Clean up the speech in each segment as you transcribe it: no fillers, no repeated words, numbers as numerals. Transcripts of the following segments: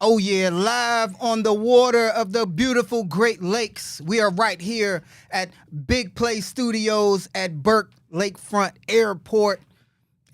Oh yeah, live on the water of the beautiful Great Lakes. We are right here at Big Play Studios at Burke Lakefront Airport.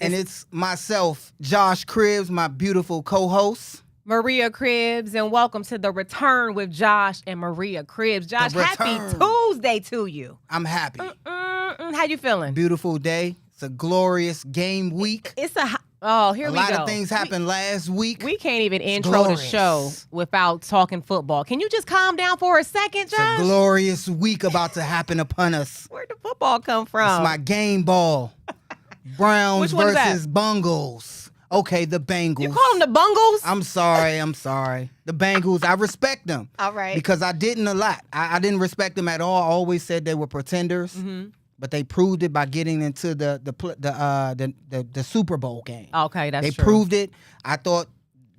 And it's myself, Josh Cribbs, my beautiful co-host. Maria Cribbs, and welcome to The Return with Josh and Maria Cribbs. Josh, happy Tuesday to you. I'm happy. How you feeling? Beautiful day. It's a glorious game week. Here we go. A lot of things happened last week. We can't even intro the show without talking football. Can you just calm down for a second, Josh? It's a glorious week about to happen upon us. Where'd the football come from? It's my game ball. Browns versus Bengals. Okay, the Bengals. You call them the Bungles? I'm sorry. The Bengals, I respect them. All right. Because I didn't a lot. I didn't respect them at all. I always said they were pretenders. Mm-hmm. But they proved it by getting into the Super Bowl game. Okay, that's true. They proved it. I thought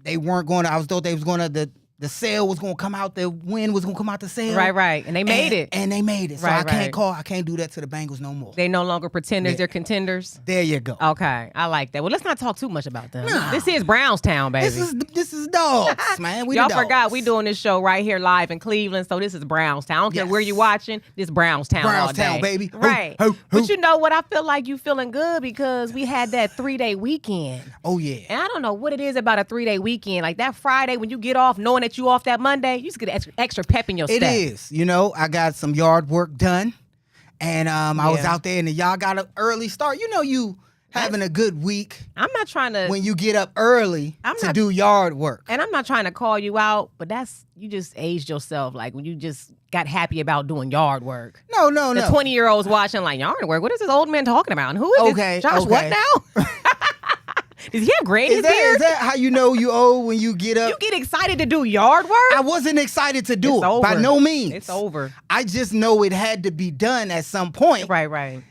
they weren't going to. I thought they was going to. The sale was going to come out. The win was going to come out the sale. Right. And they made it. And they made it. So I can't do that to the Bengals no more. They no longer pretenders. They're contenders. There you go. Okay. I like that. Well, let's not talk too much about them. Nah. This is Brownstown, baby. This is dogs, man. Y'all forgot we doing this show right here live in Cleveland. So this is Brownstown. I don't care where you're watching. This Brownstown all day. Baby. Right. But you know what? I feel like you feeling good because we had that 3-day weekend. Oh, yeah. And I don't know what it is about a 3-day weekend. Like that Friday when you get off, knowing that you off that Monday, you just get extra pep in your step. It is. You know, I got some yard work done. And I was out there and y'all got an early start. You know, you having a good week. I'm not trying to. When you get up early to do yard work. And I'm not trying to call you out, but you just aged yourself. Like when you just got happy about doing yard work. No. The 20-year-olds watching like yard work. What is this old man talking about? And who is this? Josh, what now? Does he have gray in his beard? Is that how you know you old when you get up? You get excited to do yard work? I wasn't excited to do it. By no means. It's over. I just know it had to be done at some point. Right.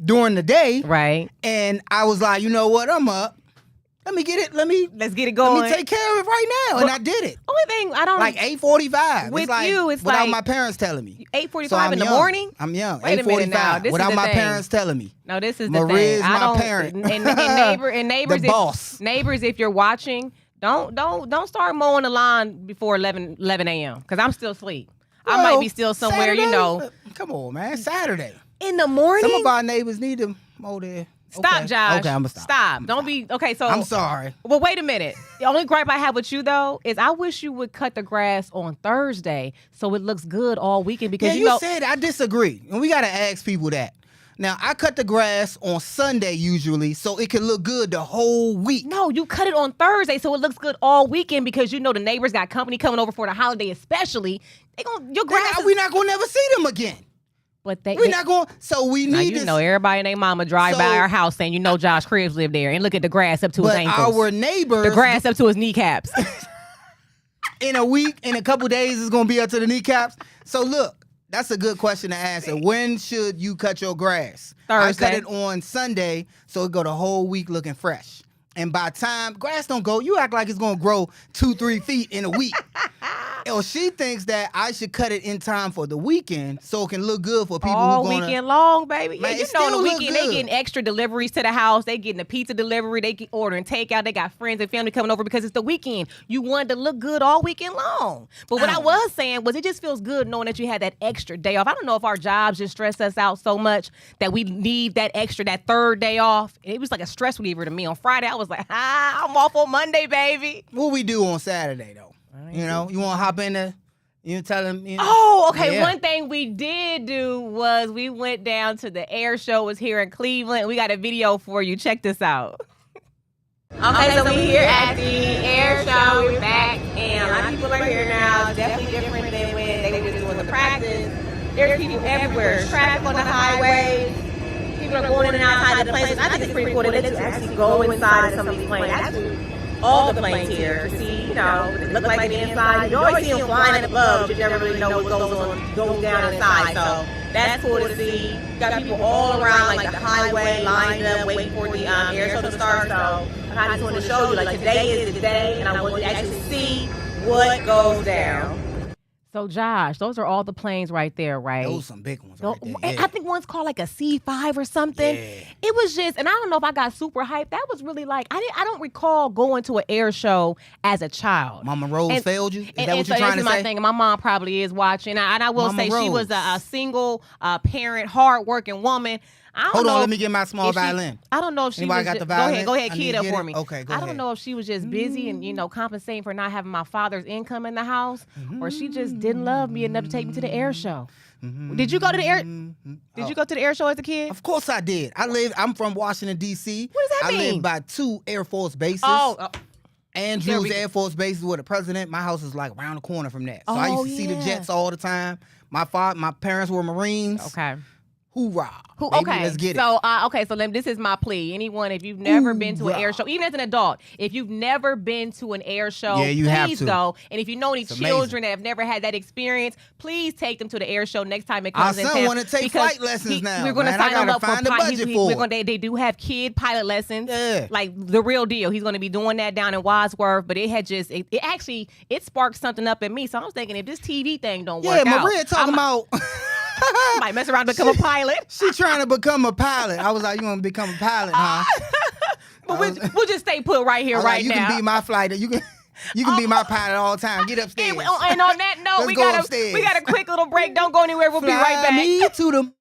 During the day. Right. And I was like, you know what? I'm up. Let's get it going. Let me take care of it right now. And I did it. Only thing I don't like 8:45. With it's you, it's without like my parents telling me. 8:45 in the morning? I'm young. Wait a minute now. 8:45 without my parents telling me. No, this is the thing. Maria's my parent. And neighbors, the boss. Neighbors, if you're watching, don't start mowing the lawn before 11 a.m. because I'm still asleep. I might be still somewhere, Saturday? Come on, man. Saturday. In the morning? Some of our neighbors need to mow there. Stop, Josh. Okay, I'm gonna stop. Stop. Don't be okay. So I'm sorry. Well, wait a minute. The only gripe I have with you though is I wish you would cut the grass on Thursday so it looks good all weekend because you said I disagree, and we gotta ask people that. Now I cut the grass on Sunday usually so it can look good the whole week. No, you cut it on Thursday so it looks good all weekend because you know the neighbors got company coming over for the holiday, especially. Your grass. We're not gonna never see them again. But we're not going. So we need. You know, everybody and their mama drive by our house saying, you know, Josh Cribbs lived there, and look at the grass up to his ankles. But our neighbors, the grass up to his kneecaps. In a couple days, it's gonna be up to the kneecaps. So look, that's a good question to answer. When should you cut your grass? Thursday. I cut it on Sunday, so it go the whole week looking fresh. And by time grass don't go, you act like it's gonna grow 2-3 feet in a week. Or she thinks that I should cut it in time for the weekend so it can look good for people all who gonna... weekend long, baby. Man, yeah, you know, on the weekend they getting extra deliveries to the house. They getting a pizza delivery. They get ordering takeout. They got friends and family coming over because it's the weekend. You wanted to look good all weekend long. But what I was saying was it just feels good knowing that you had that extra day off. I don't know if our jobs just stress us out so much that we need that third day off. It was like a stress reliever to me. On Friday, I was like, I'm off on Monday, baby. What we do on Saturday, though? You know, you want to hop in there? You tell them. You know? Oh, okay. Yeah. One thing we did do was we went down to the air show. It was here in Cleveland. We got a video for you. Check this out. Okay, so we're here at the air show. We're back, and a lot of people are here now. It's definitely different than when they were just doing the practice. There's people everywhere. There's traffic on the highways. People are going in and outside of the planes. I think it's pretty cool that they actually go inside of some of these planes. Actually, all the planes here to see, you know, what it look like the inside. You always see them flying above, but you never really know what goes down inside. So that's cool to see. You got people all around, like the highway, lined up, waiting for the air show to start. So I just wanted to show you, like today is the day, and I want you to actually see what goes down. So, Josh, those are all the planes right there, right? Those some big ones right there. I think one's called like a C5 or something. Yeah. It was just, and I don't know if I got super hyped. That was really like, I don't recall going to an air show as a child. Mama Rose failed you? Is that what so you're trying to this is say? my thing. My mom probably is watching. And I will Mama say she was a single parent, hard-working woman. Hold on, let me get my small violin. I don't know if she Anybody was got just, the violin? Go ahead, I key need it to up get for it? me. Okay, go I ahead. don't know if she was just busy and, compensating for not having my father's income in the house, or she just didn't love me enough to take me to the air show. Did you go to the air? Did you go to the air show as a kid? Of course I did. I'm from Washington, D.C. What does that mean? I live by 2 Air Force bases. Andrews Air Force Base is where the president. My house is like around the corner from that. So I used to see the jets all the time. My parents were Marines. Okay. Hoorah. Baby, let's get it. So, this is my plea. Anyone, if you've never been to an air show, even as an adult, if you've never been to an air show, please go. And if you know any children that have never had that experience, please take them to the air show next time it comes in town. Our son want to take flight lessons now. We're going to sign him up for pilot. They do have kid pilot lessons. Yeah. Like the real deal. He's going to be doing that down in Wadsworth. But it had just, it sparked something up in me. So I was thinking, if this TV thing don't work out. Yeah, Maria talking about... might mess around and become a pilot. She trying to become a pilot. I was like, you want to become a pilot, huh? But we'll just stay put right here, right now. now. You can be my flight. You can be my pilot all the time. Get upstairs. And on that note, we got a quick little break. Don't go anywhere. We'll be right back. Me to the...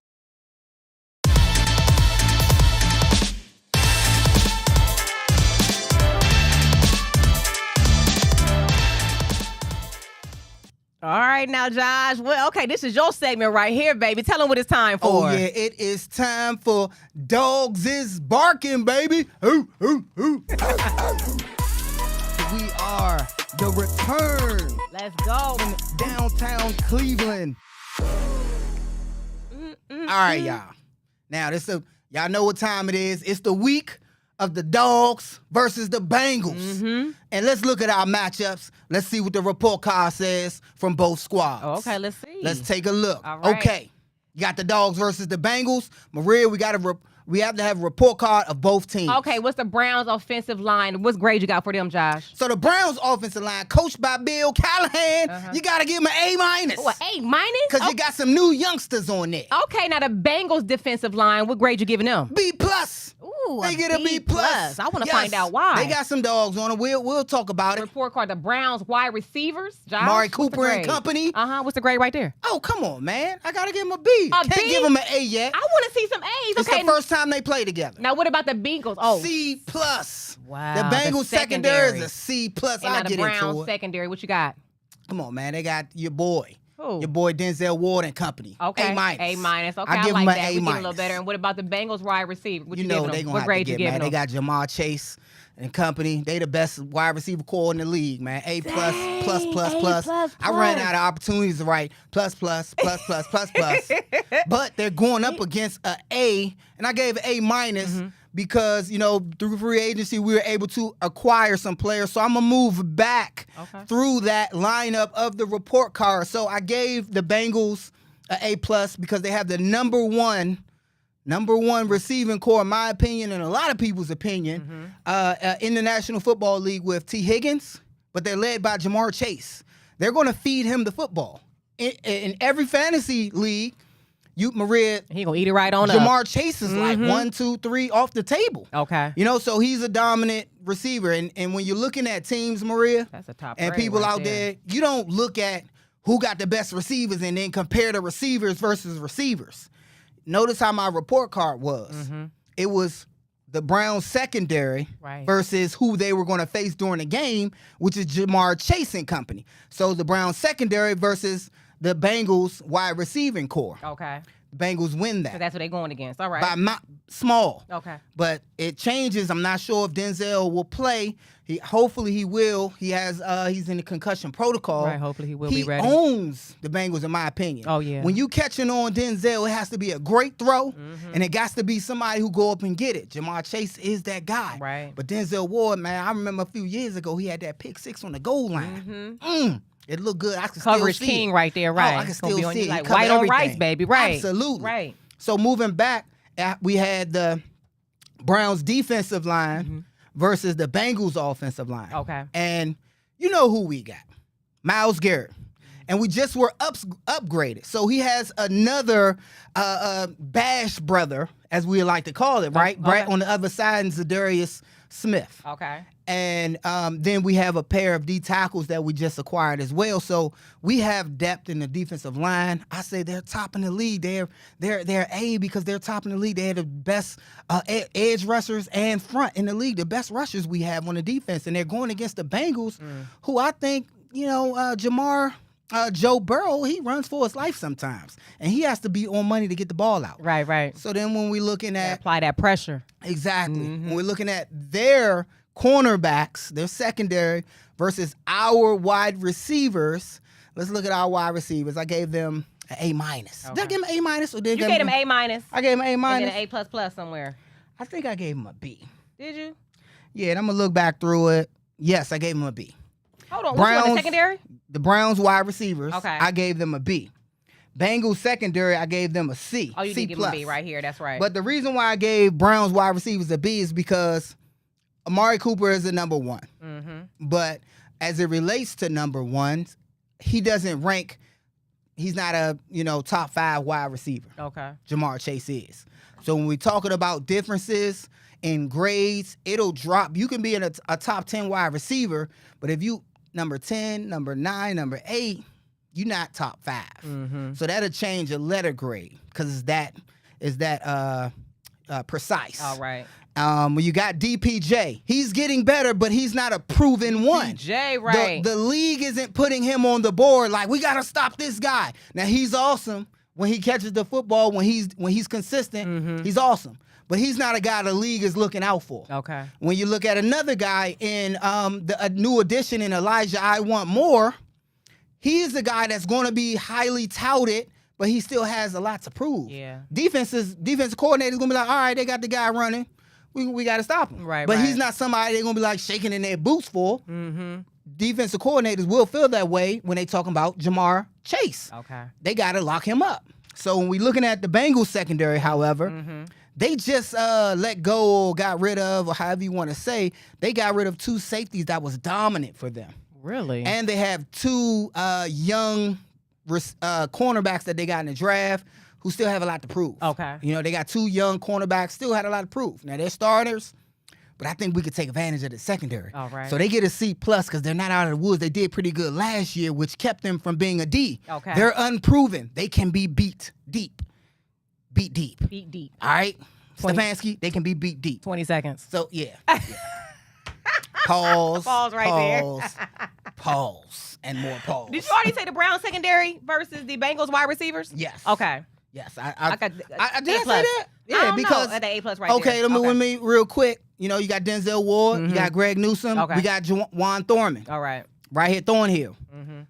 All right, now, Josh. Well, okay, this is your segment right here, baby. Tell them what it's time for. Oh, yeah, it is time for Dogs is Barking, baby. Ooh, ooh, ooh. We are the return. Let's go. In downtown Cleveland. All right, y'all. Now, y'all know what time it is. It's the week of the Dogs versus the Bengals. And let's look at our matchups. Let's see what the report card says from both squads. Oh, okay, let's see. Let's take a look. All right. Okay. You got the Dogs versus the Bengals. Maria, we have to have a report card of both teams. Okay, what's the Browns' offensive line? What grade you got for them, Josh? So the Browns' offensive line, coached by Bill Callahan, you got to give him an A-. Oh, an A-? Because you got some new youngsters on there. Okay, now the Bengals' defensive line, what grade you giving them? B+. Ooh, they get a B+. I want to find out why. They got some dogs on it. We'll talk about it. Report card, the Browns wide receivers, Josh. Mari Cooper and company. What's the grade right there? Oh, come on, man. I got to give him a B. Can't give him an A yet. I want to see some A's. It's the first time they play together. Now, what about the Bengals? Oh, C+. Wow. The Bengals secondary is a C+. And the Browns secondary, what you got? Come on, man. They got your boy. Who? Your boy Denzel Ward and company. Okay. A-. A-. Okay, I give like him that. an A-. We get a little better. And what about the Bengals wide receiver? What you know they gonna what grade have to you get, man. giving They them? got Jamar Chase and company. They the best wide receiver core in the league, man. A+++++. I ran out of opportunities to write plus. But they're going up against an A, and I gave an A- because, through free agency, we were able to acquire some players. So I'm going to move back through that lineup of the report card. So I gave the Bengals an A+ because they have the number one receiving core, in my opinion, and a lot of people's opinion, in the National Football League with T. Higgins, but they're led by Jamar Chase. They're going to feed him the football. In every fantasy league, Maria, he gonna eat it right on up. Jamar Chase is like 1, 2, 3 off the table. Okay. So he's a dominant receiver. And when you're looking at teams, Maria, that's a top and people out there, you don't look at who got the best receivers and then compare the receivers versus receivers. Notice how my report card was. It was the Browns secondary versus who they were going to face during the game, which is Jamar Chase and company. So the Browns secondary versus the Bengals wide receiving core. Okay. The Bengals win that. So that's what they're going against. All right. By small. Okay. But it changes. I'm not sure if Denzel will play. Hopefully he will. He's in the concussion protocol. Right. Hopefully he will be ready. He owns the Bengals, in my opinion. Oh, yeah. When you catching on Denzel, it has to be a great throw, and it got to be somebody who go up and get it. Jamar Chase is that guy. Right. But Denzel Ward, man, I remember a few years ago he had that pick 6 on the goal line. It looked good. I can Coverage still see king it. right there, right? I can still see it. Like Cover white on everything. rice, baby, right? Absolutely. Right. So moving back, we had the Browns defensive line versus the Bengals offensive line. Okay. And you know who we got. Myles Garrett. and we just were upgraded. So he has another Bash brother, as we like to call it, right? Okay. Right on the other side, and Zadarius Smith. Okay. And then we have a pair of D tackles that we just acquired as well. So we have depth in the defensive line. I say they're top in the league. They're A because they're top in the league. They're the best edge rushers and front in the league, the best rushers we have on the defense. And they're going against the Bengals, who I think, Joe Burrow, he runs for his life sometimes. And he has to be on money to get the ball out. Right. So then when we're looking at... apply that pressure. Exactly. When we're looking at their cornerbacks, their secondary versus our wide receivers, let's look at our wide receivers. I gave them an A-. Okay. Did I give them an A-? Or did You gave them A-. I gave them an A-. And then an A++ somewhere. I think I gave them a B. Did you? Yeah, and I'm going to look back through it. Yes, I gave them a B. Hold on. Which one? The secondary? The Browns wide receivers, Okay. I gave them a B. Bengals secondary, I gave them a C. Oh, you C+. did give them a B right here. That's right. But the reason why I gave Browns wide receivers a B is because Amari Cooper is the number one. But as it relates to number ones, he doesn't rank. He's not a top 5 wide receiver. Okay. Jamar Chase is. So when we're talking about differences in grades, it'll drop. You can be in a top 10 wide receiver, but if you number 10, number 9, number 8, you're not top 5. So that'll change a letter grade because it's that precise. All right. When you got DPJ, he's getting better, but he's not a proven one. DPJ, right. The league isn't putting him on the board like, we got to stop this guy. Now, he's awesome when he catches the football, when he's consistent, he's awesome. But he's not a guy the league is looking out for. Okay. When you look at another guy in a new addition in Elijah I Want More, he is a guy that's going to be highly touted, but he still has a lot to prove. Yeah. Defensive coordinator's going to be like, all right, they got the guy running. We got to stop him. Right, but right. he's not somebody they're going to be like shaking in their boots for. Defensive coordinators will feel that way when they talking about Jamar Chase. Okay. They got to lock him up. So when we looking at the Bengals secondary, however, they just let go or got rid of, or however you want to say, they got rid of 2 safeties that was dominant for them. Really? And they have 2 young cornerbacks that they got in the draft who still have a lot to prove. Okay. They got 2 young cornerbacks, still had a lot to prove. Now, they're starters, but I think we could take advantage of the secondary. All right. So they get a C+ because they're not out of the woods. They did pretty good last year, which kept them from being a D. Okay. They're unproven. They can be beat deep. Beat deep. Beat deep. All right? 20 Stefanski, they can be beat deep. 20 seconds. So, yeah. Pause. Pause right there. Pause. And more pause. Did you already say the Browns secondary versus the Bengals wide receivers? Yes. Okay. Yes. I got did I say A+. that? Yeah, I don't because know. At the A+ right okay, there. let me real quick. You got Denzel Ward, you got Greg Newsome, Okay. we got Juwan Thornton. All right. Right here, Thornhill.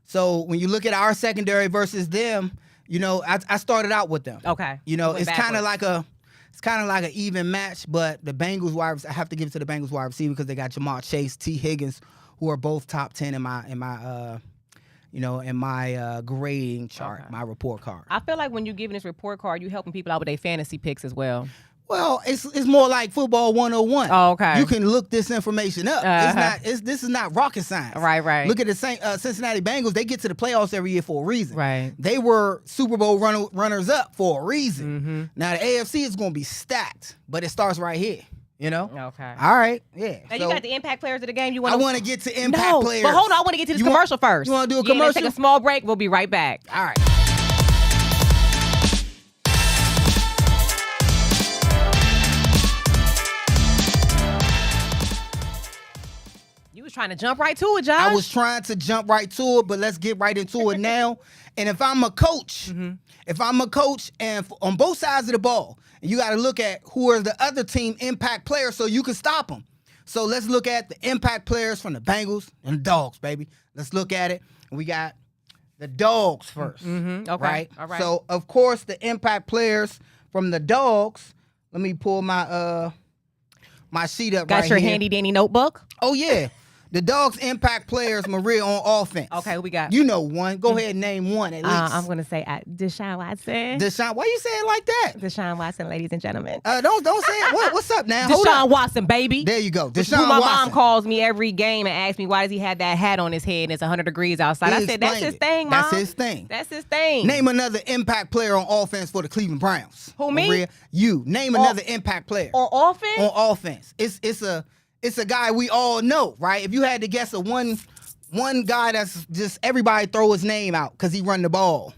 So when you look at our secondary versus them, I started out with them. Okay. It's kind of like an even match, but the Bengals wide receiver, I have to give it to the Bengals wide receiver because they got Jamar Chase, T. Higgins, who are both top 10 in my grading chart, Okay. my report card. I feel like when you're giving this report card, you're helping people out with their fantasy picks as well. Well, it's more like football 101. Oh, okay. You can look this information up. This is not rocket science. Right. Look at the Cincinnati Bengals. They get to the playoffs every year for a reason. Right. They were Super Bowl runners up for a reason. Now the AFC is going to be stacked, but it starts right here. Okay. All right. Yeah. Now you got the impact players of the game. I want to get to impact players. But hold on, I want to get to this commercial first. You want to do a Let's commercial? take a small break. We'll be right back. All right. You was trying to jump right to it, Josh. I was trying to jump right to it, but let's get right into it now. And if I'm a coach, and on both sides of the ball, and you got to look at who are the other team impact players so you can stop them. So let's look at the impact players from the Bengals and the Dogs, baby. Let's look at it. We got the Dogs first. Okay. Right? All right. So, of course, the impact players from the Dogs, let me pull my my sheet up got right your here. handy dandy notebook? Oh, yeah. The Dogs' impact players, Maria, on offense. Okay, who we got? You know one. Go ahead and name one at least. I'm gonna say Deshaun Watson. Deshaun, why you say it like that? Deshaun Watson, ladies and gentlemen. Don't say it. What's up now? Hold Deshaun up. Watson, baby. There you go. Who Deshaun my Watson. mom calls me every game and asks me why does he have that hat on his head and it's 100 degrees outside. I said that's his thing, Mom. That's his thing. That's his thing. Name another impact player on offense for the Cleveland Browns. Who, me? Maria, you. Name another impact player. On offense? On offense. It's a guy we all know, right? If you had to guess one guy that's just everybody throw his name out because he run the ball.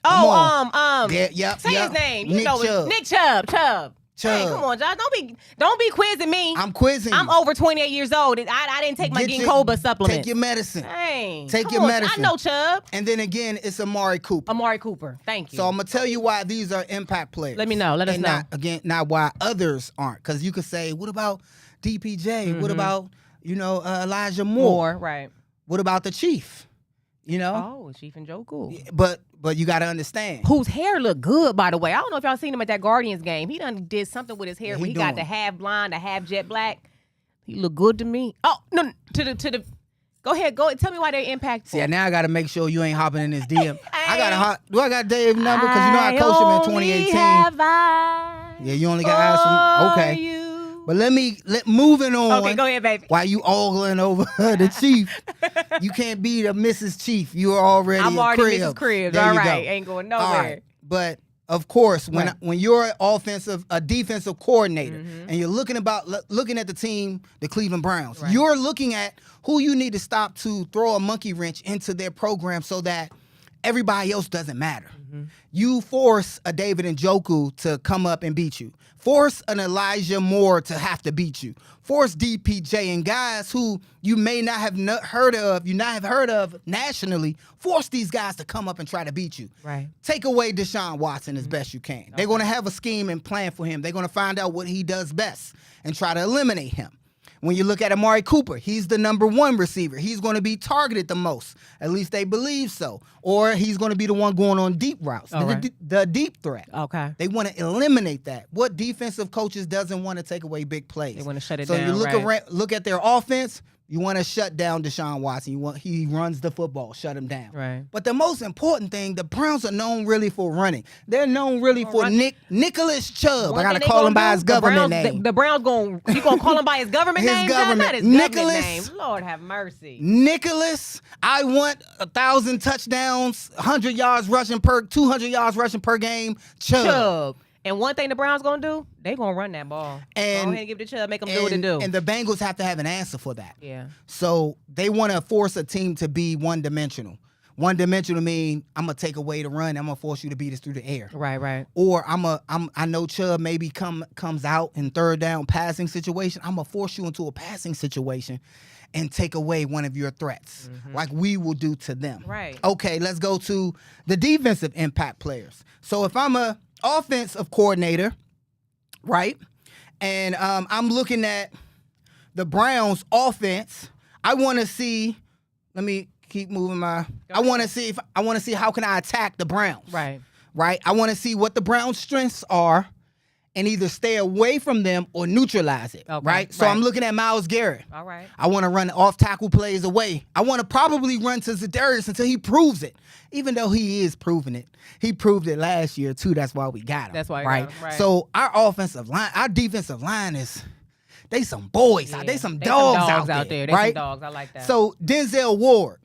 Say his name. You know Chubb. Nick Chubb. Hey, come on, Josh. Don't be quizzing me. I'm quizzing I'm you. over 28 years old. I didn't take my Ginkgo supplement. Take your medicine. Hey, take your medicine. I know Chubb. And then again, it's Amari Cooper. Thank you. So I'm gonna tell you why these are impact players. Let me know. Let us know. Not why others aren't. Because you could say, what about DPJ? Mm-hmm. What about Elijah Moore? Right. What about the Chief? Chief and Njoku. But you got to understand. Whose hair looked good, by the way. I don't know if y'all seen him at that Guardians game. He done did something with his hair where he got the half blonde, the half jet black. He looked good to me. Oh, no, to the. Go ahead, tell me why they impactful. See, now I got to make sure you ain't hopping in his DM. Do I got Dave's number? Because I coached him in 2018. Yeah, you only got to ask him. Okay. But moving on. Okay, go ahead, baby. While you ogling over the Chief, you can't be the Mrs. Chief. You are already I'm already Mrs. Cribbs. There All you right, go. ain't going nowhere. All right. But of course, when you're a defensive coordinator, and you're looking at the team, the Cleveland Browns, you're looking at who you need to stop to throw a monkey wrench into their program so that everybody else doesn't matter. You force a David Njoku to come up and beat you. Force an Elijah Moore to have to beat you. Force DPJ and guys who you may not have heard of nationally. Force these guys to come up and try to beat you. Right. Take away Deshaun Watson as best you can. They're going to have a scheme and plan for him. They're going to find out what he does best and try to eliminate him. When you look at Amari Cooper, he's the number one receiver. He's going to be targeted the most. At least they believe so. Or he's going to be the one going on deep routes, the deep threat. Okay. They want to eliminate that. What defensive coaches doesn't want to take away big plays? They want to shut it down. down. So you look at their offense. You want to shut down Deshaun Watson. He runs the football, shut him down. Right. But the most important thing, the Browns are known really for running. They're known really for Nicholas Chubb. I gotta call him by his government name. The Browns you gonna call him by his government name? His government. His Nicholas. Name. Lord have mercy. Nicholas. I want 1,000 touchdowns, 100 yards rushing 200 yards rushing per game. Chubb. And one thing the Browns gonna do, they gonna run that ball. Go ahead and give it to Chubb, make them do what they do. And the Bengals have to have an answer for that. Yeah. So they want to force a team to be one-dimensional. One-dimensional mean I'm gonna take away the run. I'm gonna force you to beat us through the air. Right. Or I know Chubb maybe comes out in third down passing situation. I'm gonna force you into a passing situation and take away one of your threats, like we will do to them. Right. Okay, let's go to the defensive impact players. So if I'm a offensive coordinator, right, and I'm looking at the Browns offense, I want to see. Let me keep moving I want to see how can I attack the Browns. Right. I want to see what the Browns' strengths are, and either stay away from them or neutralize it. Okay. Right. So I'm looking at Myles Garrett. All right. I want to run off tackle plays away. I want to probably run to Zadarius until he proves it. Even though he is proving it. He proved it last year too. That's why we got him. That's why right? Got him. Right. So our defensive line is they some boys out. They some They dogs, some dogs out there. They right? some dogs. I like that. So Denzel Ward,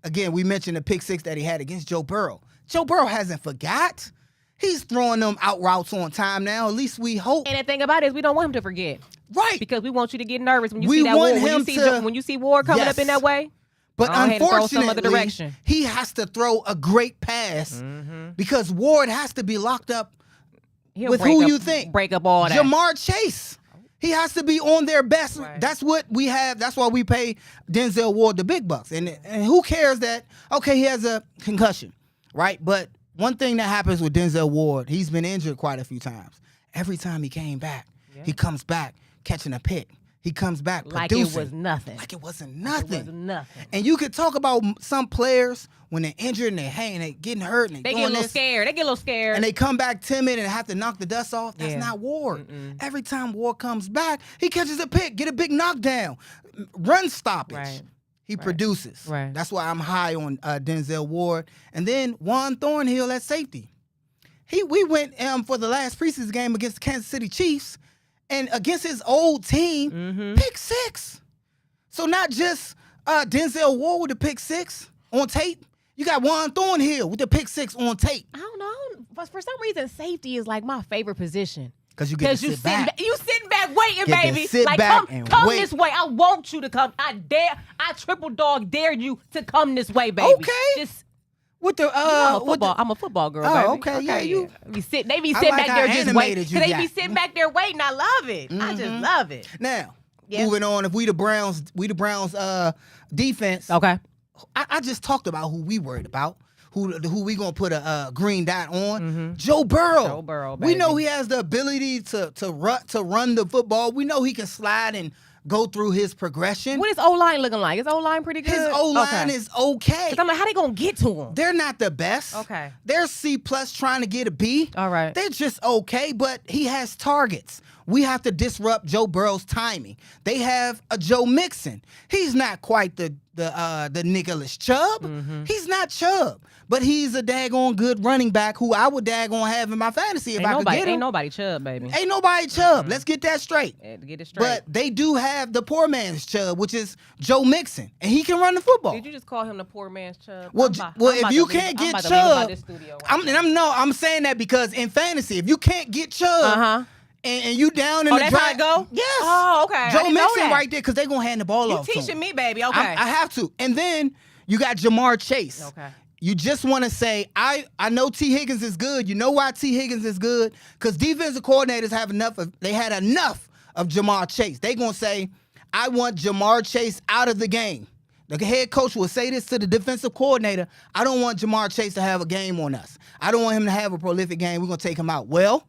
again, we mentioned the pick six that he had against Joe Burrow. Joe Burrow hasn't forgot. He's throwing them out routes on time now. At least we hope. And the thing about it is we don't want him to forget. Right. Because we want you to get nervous when you We see that want Ward. him When you see Ward coming up in that way. But unfortunately, some other direction. he has to throw a great pass because Ward has to be locked up with who you think. Break up all that. Jamar Chase. He has to be on their best. Right. That's what we have. That's why we pay Denzel Ward the big bucks. And who cares that, okay, he has a concussion, right? But one thing that happens with Denzel Ward, he's been injured quite a few times. Every time he came back, he comes back catching a pick. He comes back like producing. it was nothing. Like it wasn't nothing. It was nothing. And you could talk about some players when they're injured and they getting hurt and They get a little scared. They get a little scared. and they come back timid and have to knock the dust off. That's not Ward. Every time Ward comes back, he catches a pick, get a big knockdown, run stoppage. Right. He produces. Right. That's why I'm high on Denzel Ward. And then Juan Thornhill at safety. We went for the last preseason game against the Kansas City Chiefs, and against his old team, pick 6. So not just Denzel Ward with the pick 6 on tape. You got Juan Thornhill with the pick 6 on tape. I don't know. But for some reason, safety is like my favorite position. Because you get to sit back. You sitting back waiting, Get to baby. sit like back come and wait. this way. I want you to come. I triple dog dare you to come this way, baby. Okay. Just With the I'm a football girl, baby. Okay, yeah, you. They be sitting back like there how just waiting. animated you They got. be sitting back there waiting. I love it. I just love it. Now, Yeah. moving on, if we the Browns defense. Okay. I just talked about who we worried about. Who we gonna put a green dot on? Joe Burrow. Joe Burrow, We baby. know he has the ability to run the football. We know he can slide and go through his progression. What is O-line looking like? Is O-line pretty good? His O-line is okay. 'Cause I'm like, how they gonna get to him? They're not the best. Okay. They're C+ trying to get a B. All right. They're just okay, but he has targets. We have to disrupt Joe Burrow's timing. They have a Joe Mixon. He's not quite the Nicholas Chubb. He's not Chubb, but he's a daggone good running back who I would daggone have in my fantasy if I could get him. Ain't nobody Chubb, baby. Ain't nobody Chubb. Let's get that straight. Get it straight. But they do have the poor man's Chubb, which is Joe Mixon, and he can run the football. Did you just call him the poor man's Chubb? Well, I'm if about you to leave- can't I'm get about to leave about Chubb, this studio I'm saying that because in fantasy, if you can't get Chubb, and you down in the that's draft, how it go? Yes. Oh, okay. I Joe didn't know Mixon that. right there because they're gonna hand the ball You off. to teaching him. me, baby. Okay. I have to. And then you got Jamar Chase. Okay. You just want to say, I know T. Higgins is good. You know why T. Higgins is good? Because defensive coordinators had enough of Jamar Chase. They gonna say, I want Jamar Chase out of the game. The head coach will say this to the defensive coordinator. I don't want Jamar Chase to have a game on us. I don't want him to have a prolific game. We're gonna take him out. Well,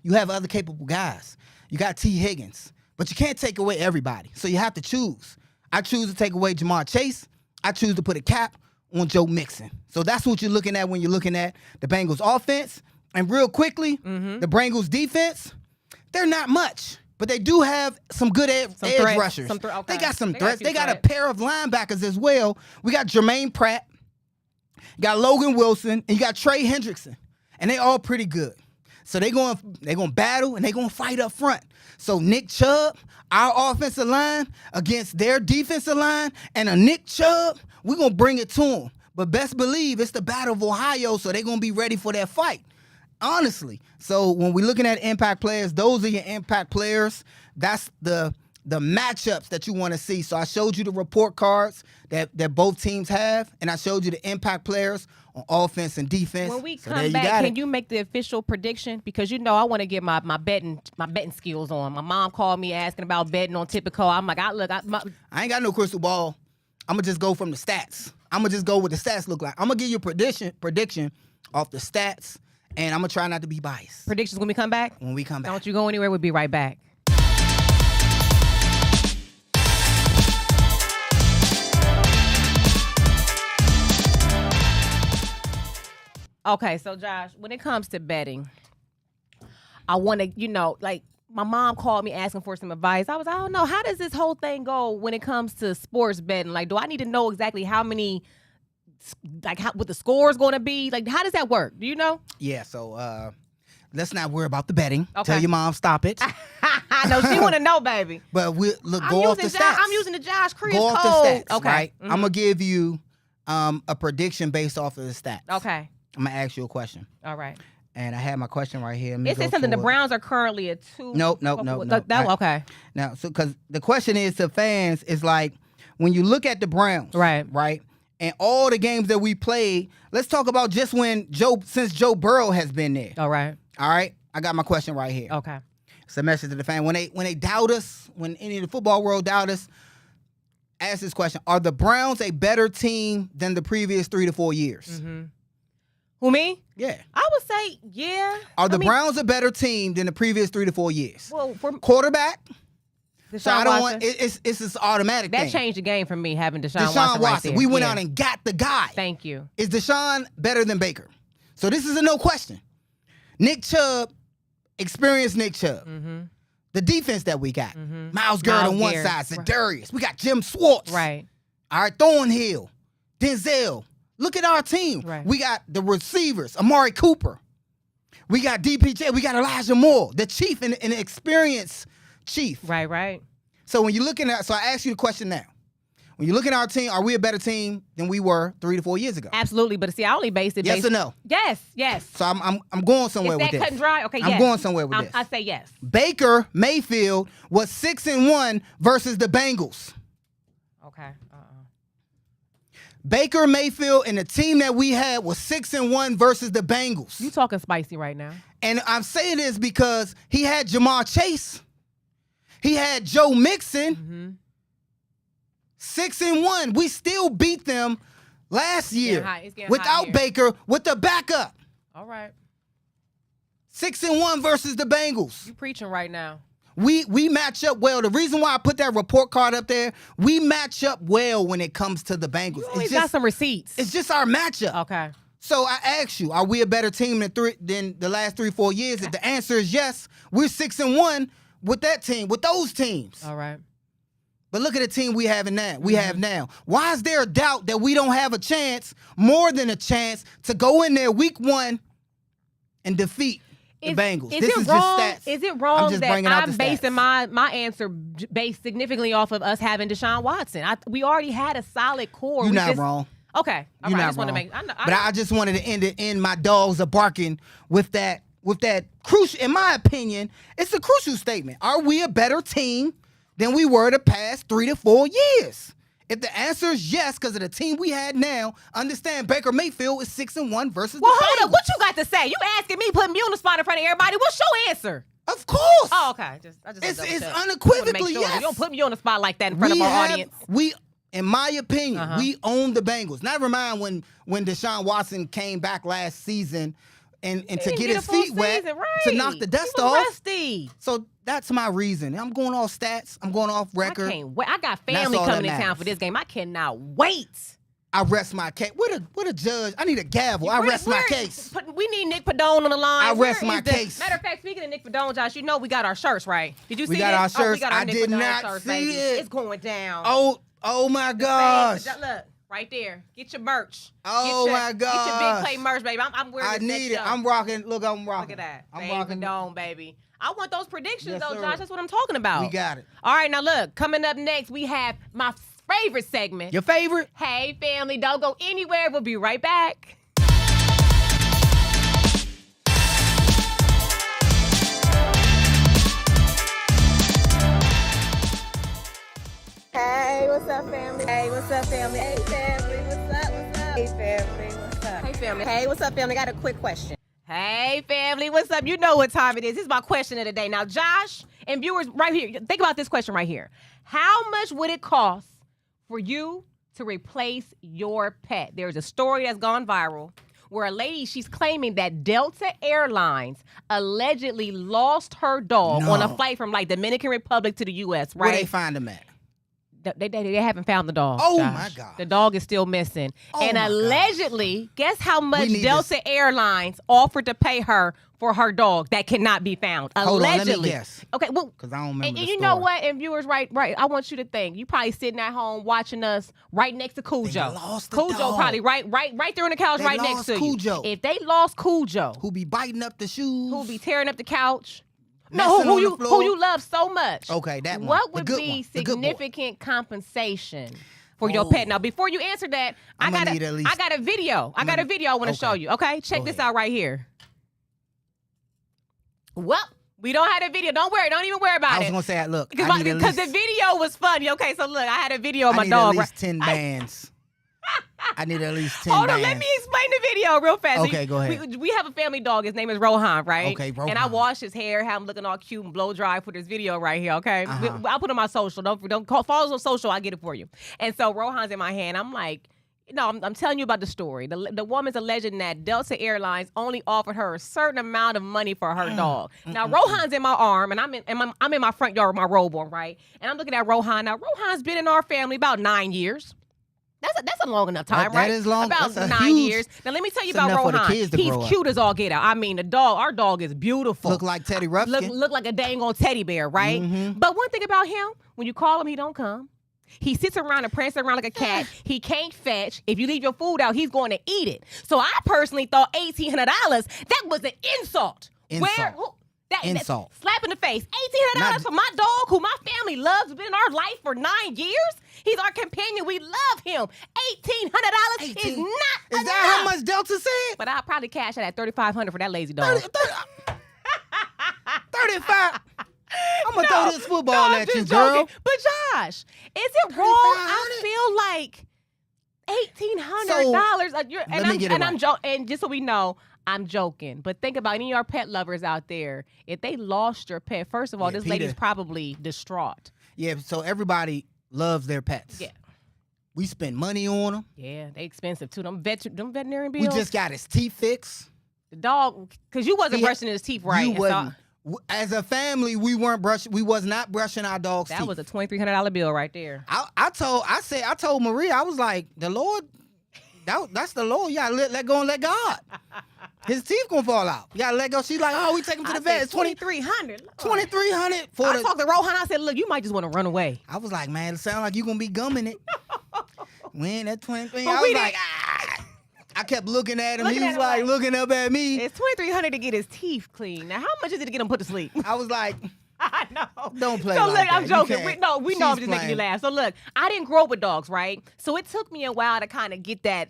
you have other capable guys. You got T. Higgins, but you can't take away everybody. So you have to choose. I choose to take away Jamar Chase. I choose to put a cap on Joe Mixon. So that's what you're looking at when you're looking at the Bengals offense. And real quickly, the Bengals defense, they're not much, but they do have some good edge rushers. They got some threats. They got a pair of linebackers as well. We got Jermaine Pratt, you got Logan Wilson, and you got Trey Hendrickson. And they all pretty good. So they're going to battle and they're going to fight up front. So Nick Chubb, our offensive line against their defensive line, and a Nick Chubb, we're going to bring it to them. But best believe it's the Battle of Ohio, so they're going to be ready for that fight. Honestly. So when we're looking at impact players, those are your impact players. That's the matchups that you want to see. So I showed you the report cards that both teams have, and I showed you the impact players on offense and defense. When we so come back, can you make the official prediction? Because I want to get my betting skills on. My mom called me asking about betting on Typical. I'm like, I ain't got no crystal ball. I'm gonna just go from the stats. I'm gonna just go what the stats look like. I'm gonna give you a prediction off the stats, and I'm gonna try not to be biased. Predictions when we come back? When we come back. Don't you go anywhere. We'll be right back. Okay, so Josh, when it comes to betting, I want to, like my mom called me asking for some advice. I don't know, how does this whole thing go when it comes to sports betting? Like, do I need to know exactly how many, what the score is going to be? Like, how does that work? Do you know? Yeah, so let's not worry about the betting. Okay. Tell your mom stop it. I know she want to know, baby. But go off the stats. I'm using the Josh Crease code. Go off the stats, okay. right? I'm going to give you a prediction based off of the stats. Okay. I'm going to ask you a question. All right. And I have my question right here. It says something. The Browns are currently at 2. Nope. Okay. Now, so because the question is to fans is like, when you look at the Browns, right, and all the games that we played, let's talk about just since Joe Burrow has been there. All right. I got my question right here. Okay. It's a message to the fan. When they doubt us, when any of the football world doubt us, ask this question: are the Browns a better team than the previous 3 to 4 years? Mm-hmm. Who, me? Yeah. I would say, yeah. Are the Browns a better team than the previous 3 to 4 years? Well, quarterback, So I don't want it's this automatic that thing. changed the game for me having Deshaun Watson. Right there. We went out and got the guy. Thank you. Is Deshaun better than Baker? So this is a no question. Nick Chubb, experienced Nick Chubb. Mm-hmm. The defense that we got. Mm-hmm. Miles Garrett on one side, Za'Darius. We got Jim Schwartz. Right. All right, Thornhill, Denzel. Look at our team. Right. We got the receivers, Amari Cooper. We got DPJ. We got Elijah Moore, the chief and an experienced chief. Right. So when you're looking at, so I ask you the question now. When you look at our team, are we a better team than we were 3 to 4 years ago? Absolutely, but see, I only based it. Yes or no? Yes. So I'm going somewhere with this. Is that cut and dry? Okay, yes. I'm going somewhere with this. I say yes. Baker Mayfield was 6-1 versus the Bengals. Okay. Baker Mayfield and the team that we had was 6-1 versus the Bengals. You talking spicy right now? And I'm saying this because he had Jamar Chase, he had Joe Mixon. Mm-hmm. 6-1. We still beat them last year without Baker with the backup. All right. 6-1 versus the Bengals. You preaching right now. We match up well. The reason why I put that report card up there, we match up well when it comes to the Bengals. You always got some receipts. It's just our matchup. Okay. So I ask you, are we a better team than the last 3-4 years? If the answer is yes, we're 6-1 with that team, with those teams. All right. But look at the team we have now. Why is there a doubt that we don't have a chance, more than a chance, to go in there week 1 and defeat the Bengals? Is it wrong that I'm basing my answer based significantly off of us having Deshaun Watson? We already had a solid core. You're not wrong. Okay. All right. I just want to make. I just wanted to end it in my dogs are barking with that crucial. In my opinion, it's a crucial statement. Are we a better team than we were the past 3 to 4 years? If the answer is yes, because of the team we had now, understand Baker Mayfield is 6-1 versus the Bengals. Hold up. What you got to say? You asking me, putting me on the spot in front of everybody. What's your answer? Of course. Oh, okay. It's unequivocally yes. You don't put me on the spot like that in front of our audience. In my opinion, we own the Bengals. Never mind when Deshaun Watson came back last season and to get his feet wet, to knock the dust off. Rusty. So that's my reason. I'm going off stats. I'm going off record. I can't wait. I got family coming in town for this game. I cannot wait. I rest my case. What a judge. I need a gavel. I rest my case. We need Nick Padone on the line. I rest my case. Matter of fact, speaking of Nick Padone, Josh, you know we got our shirts, right? Did you see it? We got our shirts. We got our I Nick did Padone not shirts, see baby. it. It's going down. Oh my gosh. Look, right there. Get your merch. My gosh. Get your big play merch, baby. I'm wearing this. I need it. I'm rocking. Look, I'm rocking. Look at that. I'm rocking. Padone, baby. I want those predictions, Yes, though, sir. Josh. That's what I'm talking about. We got it. All right, now look. Coming up next, we have my favorite segment. Your favorite? Hey, family, don't go anywhere. We'll be right back. Hey, what's up, family? Hey, what's up, family? Hey, family, what's up? What's up? Hey, family, what's up? Hey, family. Hey, what's up, family? I got a quick question. Hey, family, what's up? You know what time it is. This is my question of the day. Now, Josh and viewers right here, think about this question right here. How much would it cost for you to replace your pet? There's a story that's gone viral where a lady, she's claiming that Delta Airlines allegedly lost her dog on a flight from like Dominican Republic to the U.S., right? Where they find him at? They haven't found the dog. Oh, Josh. my God. The dog is still missing. And allegedly, guess how much Delta Airlines offered to pay her for her dog that cannot be found? Hold Allegedly. on, let me guess. Okay, well, because I don't remember and the you story. know what? And viewers, right, I want you to think. You probably sitting at home watching us right next to Cujo. They lost the Cujo dog. probably right there on the couch, They right next lost to Cujo. you. If they lost Cujo, Who be biting up the shoes? who be tearing up the couch? Messing No, on the floor? who you love so much. Okay, that one. What The would good be one. The good boy. significant compensation for your pet? Now, before you answer that, I got a video. I got a video I want to show you. Okay, check this out right here. Well, we don't have a video. Don't worry. Don't even worry about it. I was gonna say, look, because the video was funny. Okay, so look, I had a video of my I need dog. at least 10 bands. I need at least 10 Hold bands. on, let me explain the video real fast. Okay, go ahead. We have a family dog. His name is Rohan, right? Okay, Rohan. And I wash his hair, have him looking all cute and blow dry for this video right here, okay? I'll put it on my social. Don't follow us on social. I'll get it for you. And so Rohan's in my hand. I'm like, No, I'm telling you about the story. The woman's alleging that Delta Airlines only offered her a certain amount of money for her dog. Now Rohan's in my arm, and I'm in my front yard with my robe on, right? And I'm looking at Rohan. Now Rohan's been in our family about 9 years. That's a long enough time, right? That is long. About That's 9 years. Now let me tell you about Rohan. He's cute as all get out. I mean, our dog is beautiful. Look like Teddy Ruxpin. Look like a dang old teddy bear, right? But one thing about him, when you call him, he don't come. He sits around and prances around like a cat. He can't fetch. If you leave your food out, he's going to eat it. So I personally thought $1,800, that was an insult. Insult. Insult. Slap in the face. $1,800 for my dog, who my family loves, been in our life for 9 years. He's our companion. We love him. $1,800 is not enough. Is that how much Delta said? But I'll probably cash it at $3,500 for that lazy dog. 35. I'm gonna throw this football at you, girl. Joking. But Josh, is it wrong? I feel like $1,800. I'm joking. And just so we know, I'm joking. But think about any of our pet lovers out there. If they lost your pet, first of all, this lady's probably distraught. Yeah. So everybody loves their pets. Yeah. We spend money on them. Yeah, they expensive too. Them veterinary bills. We just got his teeth fixed. The dog, because you wasn't brushing his teeth right. You wasn't. As a family, we was not brushing our dog's teeth. That was a $2,300 bill right there. I told Maria, I was like, the Lord, that's the Lord. You gotta let go and let God. His teeth gonna fall out. You gotta let go. She's like, oh, we take him to the vet. It's $2,300. $2,300 for I talked to Rohan. I said, look, you might just want to run away. I was like, man, it sounds like you gonna be gumming it. When that 23, But I was like, ah. I kept looking at him. He was like looking up at me. It's $2,300 to get his teeth clean. Now, how much is it to get him put to sleep? I was like, I know. Don't play so like look, that. I'm joking. We know She's I'm just making playing. you laugh. So look, I didn't grow up with dogs, right? So it took me a while to kind of get that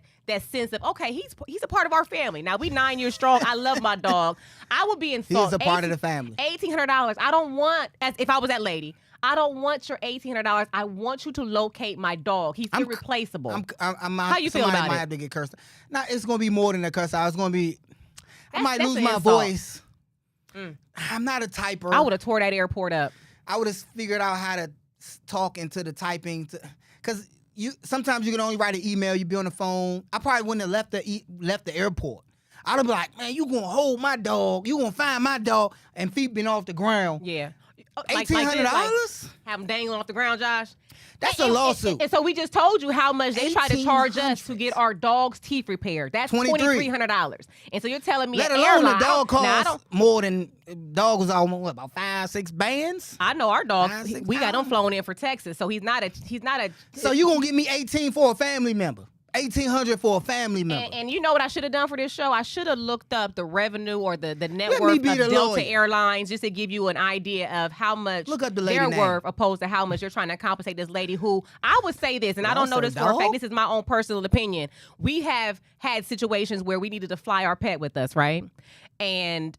sense of, okay, he's a part of our family. Now we 9 years strong. I love my dog. I would be insulted. He's a part of the family. $1,800. I don't want, as if I was that lady, I don't want your $1,800. I want you to locate my dog. He's irreplaceable. How you feel about it? Might have to get cursed. Now it's gonna be more than a curse. It's gonna be. I might lose my insult. voice. I'm not a typer. I would have tore that airport up. I would have figured out how to talk into the typing, because sometimes you can only write an email. You be on the phone. I probably wouldn't have left the airport. I'd have been like, man, you gonna hold my dog? You gonna find my dog? And feet been off the ground. Yeah. $1,800? Have them dangling off the ground, Josh. That's a lawsuit. And so we just told you how much they try to charge us to get our dog's teeth repaired. That's $2,300. And so you're telling me, let alone the dog costs more than dog was on about 5-6 bands. I know our dog. We got him flown in for Texas, so he's not a. So you gonna give me $1,800 for a family member? $1,800 for a family member. And you know what I should have done for this show? I should have looked up the revenue or the net worth of the Delta lawyer. Airlines, just to give you an idea of how much they're worth, opposed to how much you're trying to compensate this lady who, I would say this, and I don't know this for a fact, this is my own personal opinion. We have had situations where we needed to fly our pet with us, right? And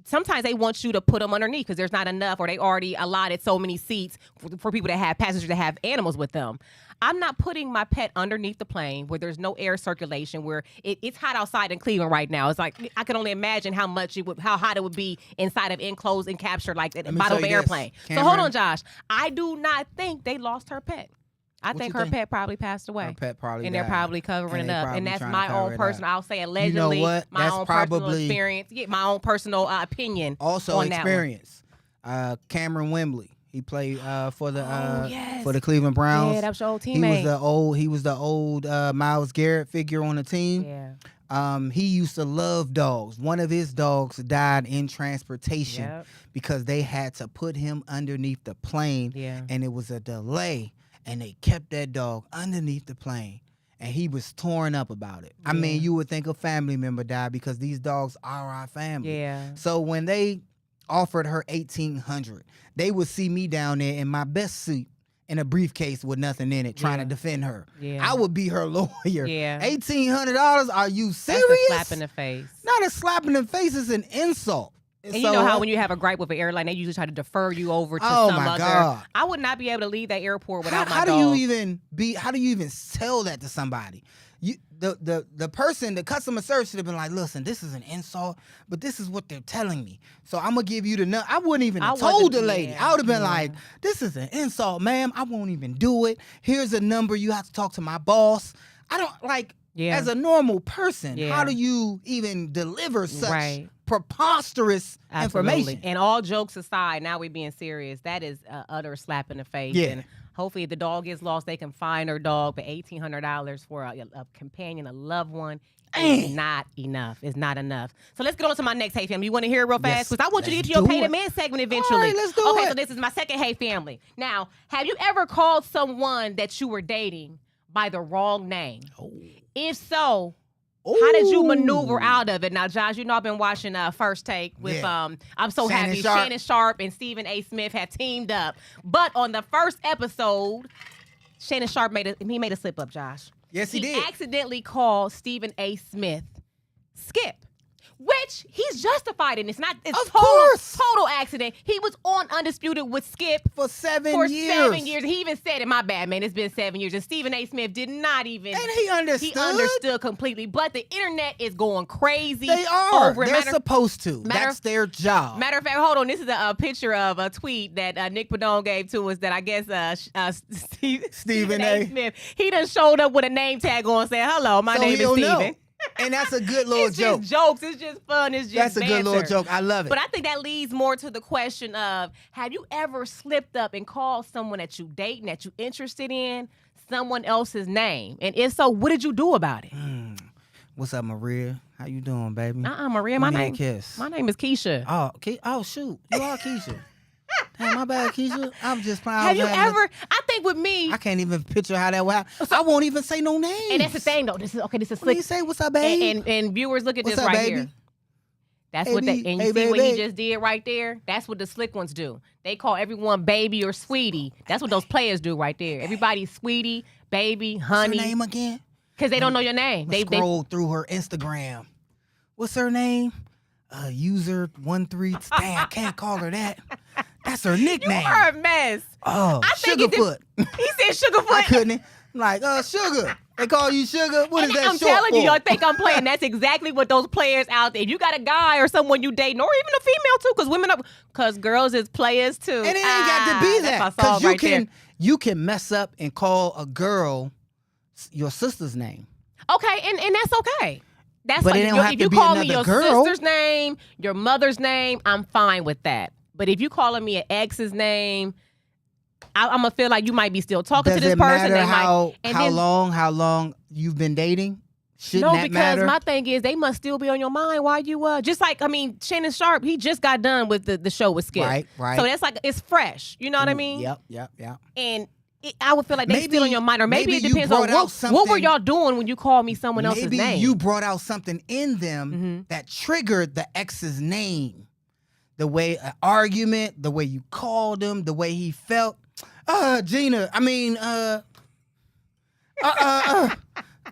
sometimes they want you to put them underneath because there's not enough, or they already allotted so many seats for people that have passengers that have animals with them. I'm not putting my pet underneath the plane where there's no air circulation, where it's hot outside in Cleveland right now. It's like, I can only imagine how hot it would be inside of enclosed and captured like at the bottom of an airplane. Cameron, so hold on, Josh. I do not think they lost her pet. I think her pet probably passed away. Her pet probably and died. they're probably covering it up. And that's my own personal, I'll say allegedly, you know what? my That's own probably, personal experience, my own personal opinion. Also on experience. Cameron Wembley. He played for the Cleveland Browns. Yeah, that was your old teammate. He was the old Myles Garrett figure on the team. Yeah. He used to love dogs. One of his dogs died in transportation because they had to put him underneath the plane, and it was a delay, and they kept that dog underneath the plane, and he was torn up about it. I mean, you would think a family member died because these dogs are our family. Yeah. So when they offered her $1,800, they would see me down there in my best suit in a briefcase with nothing in it, trying to defend her. Yeah. I would be her lawyer. Yeah. $1,800? Are you serious? That's a slap in the face. Not a slap in the face. It's an insult. And you know how when you have a gripe with an airline, they usually try to defer you over to some other. God. I would not be able to leave that airport without my dog. How do you even tell that to somebody? The person, the customer service should have been like, listen, this is an insult, but this is what they're telling me. So I'm going to give you the number. I wouldn't even have told the lady. I would have been like, this is an insult, ma'am. I won't even do it. Here's a number. You have to talk to my boss. I don't like. Yeah. As a normal person, Yeah. how do you even deliver such Right. preposterous Absolutely. information? And all jokes aside, now we're being serious. That is an utter slap in the face. Yeah. And hopefully, if the dog gets lost, they can find her dog. But $1,800 for a companion, a loved one, is not enough. It's not enough. So let's get on to my next Hey Family. You want to hear it real fast? Yes, Because I want you to let's get to your do Pay the it. Man segment eventually. All right, let's do Okay, it. so this is my second Hey Family. Now, have you ever called someone that you were dating by the wrong name? Oh. If so, how did you maneuver Ooh. out of it? Now, Josh, you know I've been watching First Take with Yeah. I'm so Shannon happy Sharp. Shannon Sharp and Stephen A. Smith have teamed up. But on the first episode, Shannon Sharp made a slip up, Josh. Yes, he did. He accidentally called Stephen A. Smith Skip. Which he's justified in. It's Of course. total accident. He was on Undisputed with Skip For 7 for years. 7 years. He even said it, my bad, man, it's been 7 years. And Stephen A. Smith did not even. And he understood. He understood completely. But the internet is going crazy. They are. Over it. They're supposed to. matter- That's their job. Matter of fact, hold on. This is a picture of a tweet that Nick Padone gave to us that I guess Stephen A. A. Smith. He done showed up with a name tag on saying, hello, my So name is he'll Stephen. know. And that's a good little It's joke. just jokes. It's just fun. It's just That's a good little banter. joke. I love it. But I think that leads more to the question of, have you ever slipped up and called someone that you dating, that you interested in, someone else's name? And if so, what did you do about it? What's up, Maria? How you doing, baby? Maria, my Give me a name. kiss. My name is Keisha. Oh, shoot. You are Keisha. Damn, my bad, Keisha. I'm just playing. Have you ever? I think with me, I can't even picture how that would happen. I won't even say no names. and that's the thing though. This is What do slick. you say? What's up, baby? And viewers, look at What's this up, right baby? here. That's Hey, what they, B. and you Hey, see what he baby. just did right there? That's what the slick ones do. They call everyone baby or sweetie. That's what those players do right there. Everybody's sweetie, baby, What's honey. her name again? Because they don't know your name. They Scroll through her Instagram. What's her name? User 13. Dang, I can't call her that. That's her you nickname. are a mess. Oh, I think it's Sugarfoot. He said Sugarfoot. I couldn't. Like, Sugar. They call you Sugar. What is And that I'm short telling you, for? y'all think I'm playing. That's exactly what those players out there. If you got a guy or someone you dating, or even a female too, because girls is players too. And it ain't got to be that. That's my Because song you right can there. you can mess up and call a girl your sister's name. Okay, and that's okay. That's But fine. it don't have If to you be call me another your girl. sister's name, your mother's name, I'm fine with that. But if you calling me an ex's name, I'm gonna feel like you might be still talking Does to this it person. matter They might, how long you've been dating? Shouldn't no, that because matter? my thing is they must still be on your mind while you just like Shannon Sharp, he just got done with the show with Skip. Right. So that's like it's fresh. You know what I mean? Yep. And I would feel like they Maybe- still on your mind, or maybe it maybe you depends on brought out what were something- y'all doing when you called me someone else's Maybe name. you brought out something in them Mhm. that triggered the ex's name. The way an argument, the way you called him, the way he felt. Gina,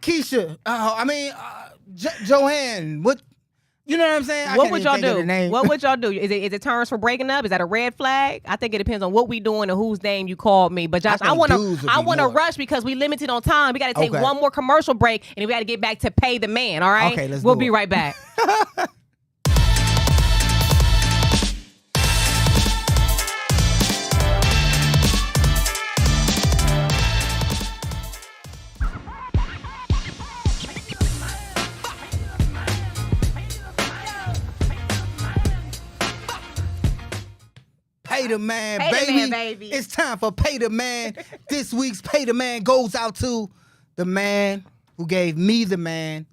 Keisha, Joanne, what? You know what I'm saying? I What can't would even y'all think of do? the name. What would y'all do? Is it terms for breaking up? Is that a red flag? I think it depends on what we doing and whose name you called me. But Josh, I think want dudes would to be want to more. rush because we limited on time. We got to take Okay. one more commercial break and we got to get back to pay the man. All right? Okay, let's We'll do be it. right back. Pay the man, Pay the baby. man, baby. It's time for Pay the Man. This week's Pay the Man goes out to the man who gave me the name,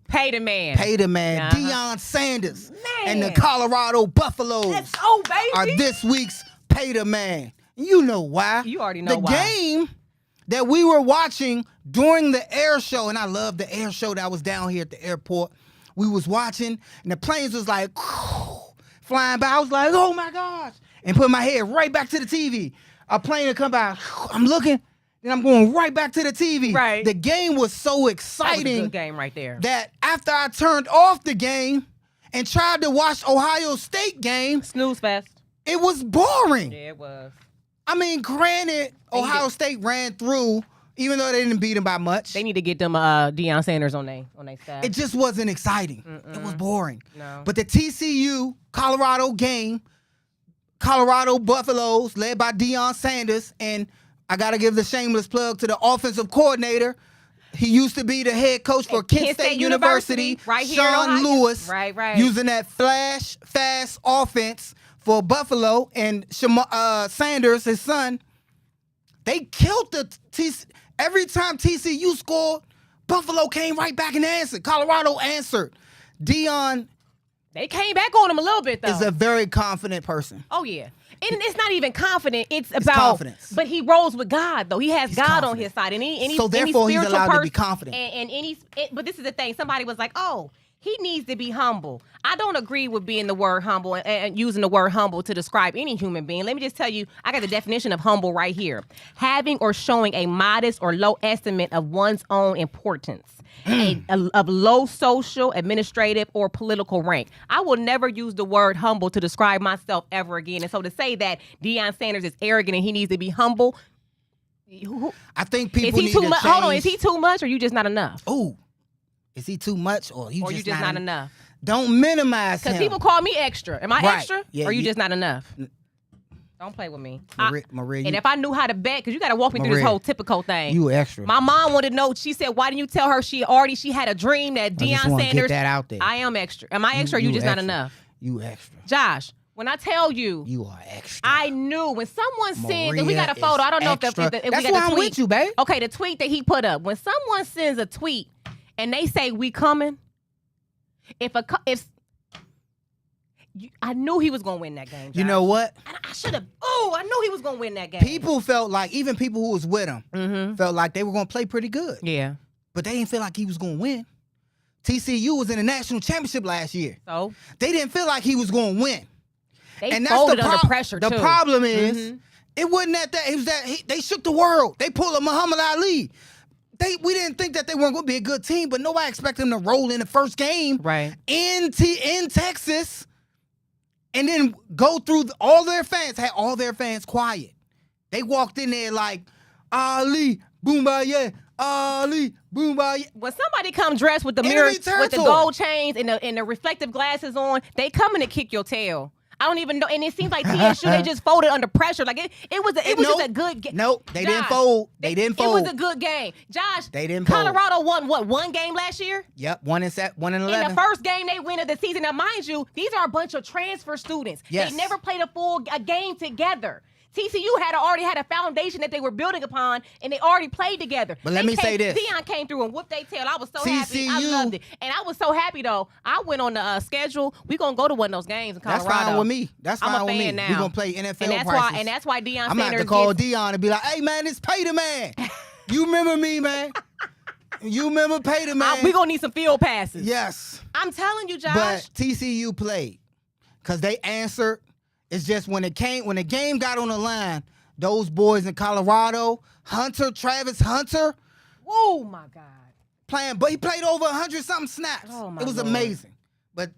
Pay the man. Pay the Man, Uh-huh. Deion Sanders, Man. and the Colorado Buffaloes Let's go, baby. are this week's Pay the Man. You know why? You already know the why. game that we were watching during the air show, and I love the air show that was down here at the airport. We was watching, and the planes was like flying by. I was like, oh my gosh, and put my head right back to the TV. A plane would come by. I'm looking, and I'm going right back to the TV. Right. The game was so That was a exciting good game right there. that after I turned off the game and tried to watch Ohio State game, Snooze fest. it was boring. Yeah, it was. I mean, granted, Ohio State ran through, even though they didn't beat them by much. They need to get them Deion Sanders on their staff. It just wasn't exciting. It was boring. No. But the TCU Colorado game, Colorado Buffaloes, led by Deion Sanders, and I got to give the shameless plug to the offensive coordinator, He used to be the head coach for Kent State University. Right here in Sean Ohio. Lewis. Right. Using that flash, fast offense for Buffalo. And Sanders, his son, they killed the TCU. Every time TCU scored, Buffalo came right back and answered. Colorado answered. Deion They came back on him a little bit, though. is a very confident person. Oh, yeah. And it's not even confident. It's about confidence. But he rolls with God, though. He has He's God confident. on his side. And So therefore, he's allowed to be confident. But this is the thing. Somebody was like, oh, he needs to be humble. I don't agree with being the word humble and using the word humble to describe any human being. Let me just tell you, I got the definition of humble right here. Having or showing a modest or low estimate of one's own importance. Of low social, administrative, or political rank. I will never use the word humble to describe myself ever again. And so to say that Deion Sanders is arrogant and he needs to be humble, I think people need too to much? change. Hold on, is he too much or you just not enough? Ooh, is he too much or you Or just you just not enough? Don't minimize him. Because people call me extra. Am I Right. extra? Yeah, or you you- just not enough? Don't play with me. Maria, And if I knew how to bet, because you got to walk me through this Maria, whole typical thing. you extra. My mom wanted to know. She said, "Why didn't you tell her she had a dream that I just Deion wanna Sanders?" get that out there. I am extra. Am I extra? Or you just not extra. enough? You extra. Josh, when I tell you, You are extra. I knew when someone sends, and we got a Maria photo. I is don't know if extra. we That's got why the I'm tweet. with you, babe. Okay, the tweet that he put up. When someone sends a tweet and they say we coming, I knew he was gonna win that game. Josh. You know what? And I should have. Oh, I knew he was gonna win that game. People felt like, even people who was with him, felt like they were going to play pretty good. Yeah. But they didn't feel like he was going to win. TCU was in the national championship last year. So They didn't feel like he was going to win. they And folded under pressure The too. problem is, it wasn't that. It was that they shook the world. They pulled a Muhammad Ali. We didn't think that they weren't going to be a good team, but nobody expected them to roll in the first game Right. in Texas, and then go through all their fans. Had all their fans quiet. They walked in there like Ali, Boomba, Ali, Boomba. When somebody come dressed with the Enemy mirrors, with the territory. gold chains and the reflective glasses on, they coming to kick your tail. I don't even know, and it seems like TSU they just folded under pressure. Like it was just a good game. Nope, they didn't Josh, fold. They didn't fold. It was a good game, Josh. They didn't fold. Colorado won one game last year. Yep, 1 and 11. In the first game they win of the season. Now, mind you, these are a bunch of transfer students. Yes. They never played a game together. TCU already had a foundation that they were building upon, and they already played together. But let me say this. Deion came through and whooped their tail. I was so happy. I TCU loved it. And I was so happy, though. I went on the schedule. We're going to go to one of those games in Colorado. That's fine with me. That's I'm fine a with me. fan now. We're going to play NFL and prices. that's why Deion I'm going to have Sanders to call gets- Deion and be like, hey, man, it's Pay the Man. You remember me, man. You remember Pay the Man. We're going to need some field passes. Yes. I'm telling you, Josh. But TCU played because they answered. It's just when the game got on the line, those boys in Colorado, Travis Hunter, oh, my God. playing, but he played over 100-something snaps. Oh, my it was Lord. amazing. But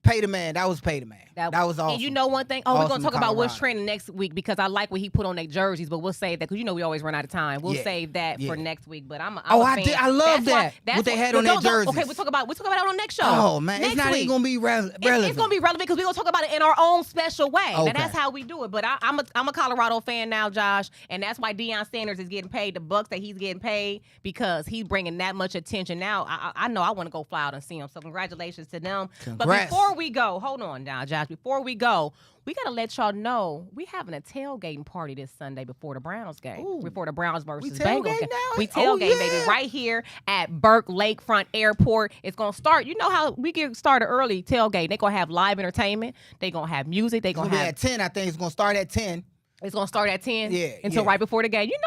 Pay the Man, that was Pay the Man. That was awesome. And you know one thing? Oh, we're Awesome going to talk about what's Colorado. trending next week because I like what he put on their jerseys, but we'll save that because we always run out of time. We'll Yeah. save that for Yeah. next week. But I'm a I fan. did. I love That's that. What they had on their jerseys. Okay, we'll talk about it on the next show. Oh, man. Next It's not week. even going to be relevant. It's going to be relevant because we're going to talk about it in our own special way. Okay. And that's how we do it. But I'm a Colorado fan now, Josh, and that's why Deion Sanders is getting paid the bucks that he's getting paid because he's bringing that much attention. Now, I know I want to go fly out and see him. So congratulations to them. But Congrats. before we go, hold on now, Josh. Before we go, we got to let y'all know we having a tailgating party this Sunday before the Browns game. Ooh. Before the Browns versus We Bengals tailgate game. now? We Oh, tailgate, baby, yeah. right here at Burke Lakefront Airport. It's going to start. You know how we get started early tailgate. They're going to have live entertainment. They're going to have music. They're It's going going to to be have. at 10. I think it's going to start at 10. It's gonna start at 10 Yeah, until yeah. right before the game. You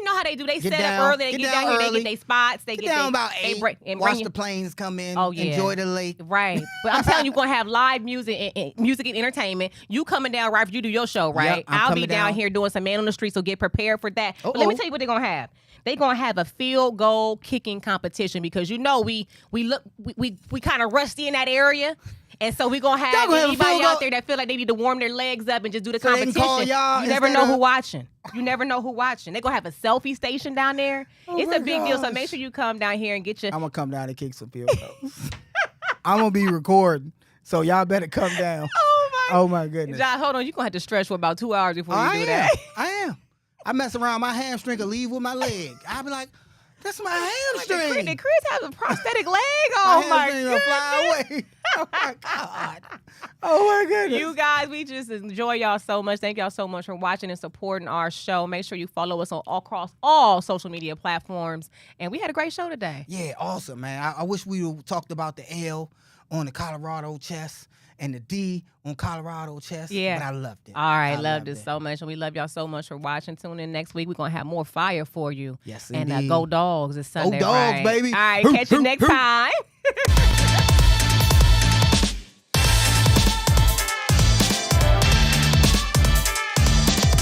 know how they do. They Get set down- up early. They get get down down here. They early. get their spots. They Get get down they, about they 8. break, and Watch bring the planes come in. Oh, yeah. Enjoy the lake. Right, but I'm telling you, we're gonna have live music and entertainment. You coming down right after you do your show, right? Yep, I'm I'll be coming down down. here doing some man on the street, so get prepared for that. But let me Uh-oh. tell you what they're gonna have. They're gonna have a field goal kicking competition because we kind of rusty in that area. And so we're going to Y'all have gonna have a anybody field out goal- there that feel like they need to warm their legs up and just do the So they can competition. call y'all You never know instead who of- watching. You never know who watching. They're going to have a selfie station down there. Oh It's my a big deal. So gosh. make sure you come down here and get your... I'm going to come down and kick some field goals. I'm going to be recording, so y'all better come down. Oh, my goodness. John, hold on. You're going to have to stretch for about 2 hours before you I do am. that. I am. I mess around, my hamstring will leave with my leg. I'll be like, That's my hamstring. Did Chris have a prosthetic leg? Oh my hamstring goodness. gonna fly away. Oh my God. Oh my goodness. You guys, we just enjoy y'all so much. Thank y'all so much for watching and supporting our show. Make sure you follow us across all social media platforms. And we had a great show today. Yeah, awesome, man. I wish we talked about the L on the Colorado chest and the D on Colorado chest. Yeah. But I loved it. All right, I loved it so much. And we love y'all so much for watching. Tune in next week. We're going to have more fire for you. Yes, and indeed. Go Dogs. It's Sunday, Go Dogs, right? baby. All right, catch you next time.